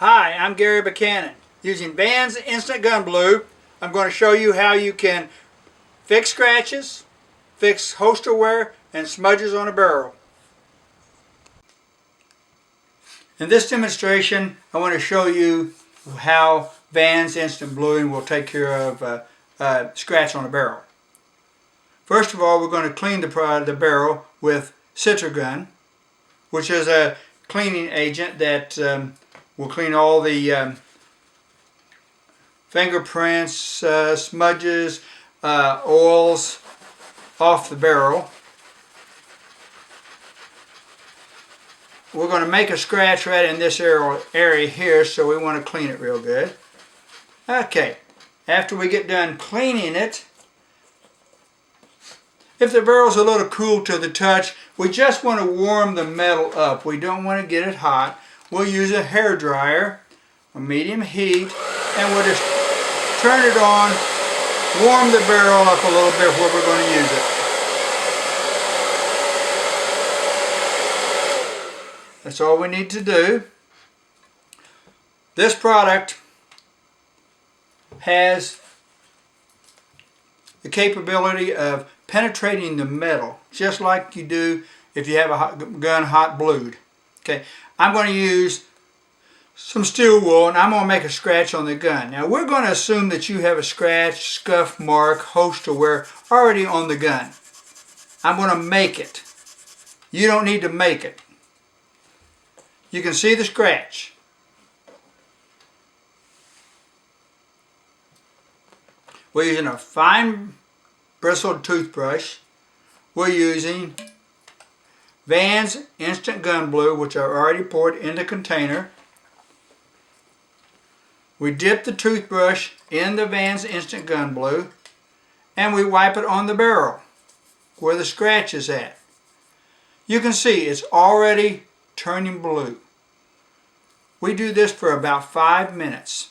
Hi, I'm Garry Buchanan. Using Van's Instant Gun Blue, I'm going to show you how you can fix scratches, fix holster wear, and smudges on a barrel. In this demonstration, I want to show you how Van's Instant Bluing will take care of scratch on a barrel. First of all, we're going to clean the barrel with Citrogun, which is a cleaning agent that will clean all the fingerprints, smudges, oils off the barrel. We're going to make a scratch right in this area here, so we want to clean it real good. Okay, after we get done cleaning it, if the barrel's a little cool to the touch, we just want to warm the metal up. We don't want to get it hot. We'll use a hair dryer, a medium heat, and we'll just turn it on, warm the barrel up a little bit where we're going to use it. That's all we need to do. This product has the capability of penetrating the metal, just like you do if you have a gun hot blued. Okay, I'm going to use some steel wool and I'm going to make a scratch on the gun. Now we're going to assume that you have a scratch, scuff mark, holster wear already on the gun. I'm going to make it. You don't need to make it. You can see the scratch. We're using a fine bristled toothbrush. We're using Van's Instant Gun Blue, which I've already poured in the container. We dip the toothbrush in the Van's Instant Gun Blue and we wipe it on the barrel where the scratch is at. You can see it's already turning blue. We do this for about 5 minutes.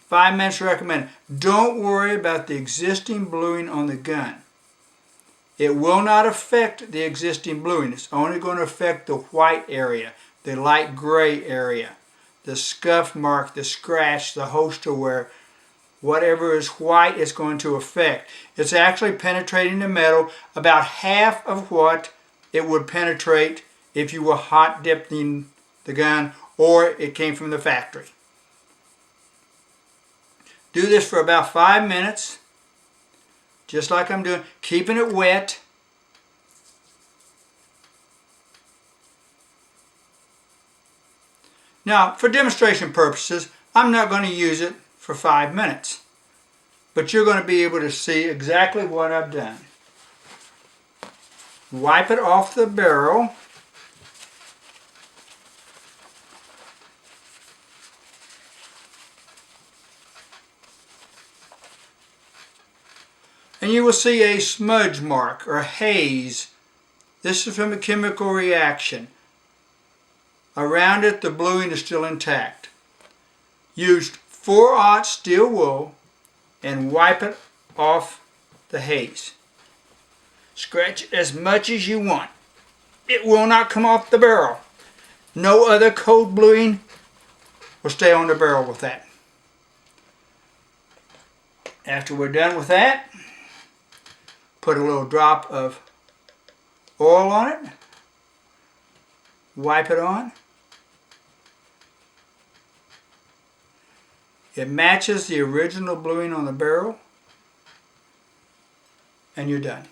5 minutes recommended. Don't worry about the existing bluing on the gun. It will not affect the existing bluing. It's only going to affect the white area, the light gray area, the scuff mark, the scratch, the holster wear. Whatever is white is going to affect. It's actually penetrating the metal about half of what it would penetrate if you were hot dipping the gun or it came from the factory. Do this for about 5 minutes, just like I'm doing, keeping it wet. Now, for demonstration purposes, I'm not going to use it for 5 minutes, but you're going to be able to see exactly what I've done. Wipe it off the barrel. And you will see a smudge mark or haze. This is from a chemical reaction. Around it, the bluing is still intact. Used 4/0 steel wool and wipe it off the haze. Scratch it as much as you want. It will not come off the barrel. No other cold bluing will stay on the barrel with that. After we're done with that, put a little drop of oil on it, wipe it on. It matches the original bluing on the barrel, and you're done.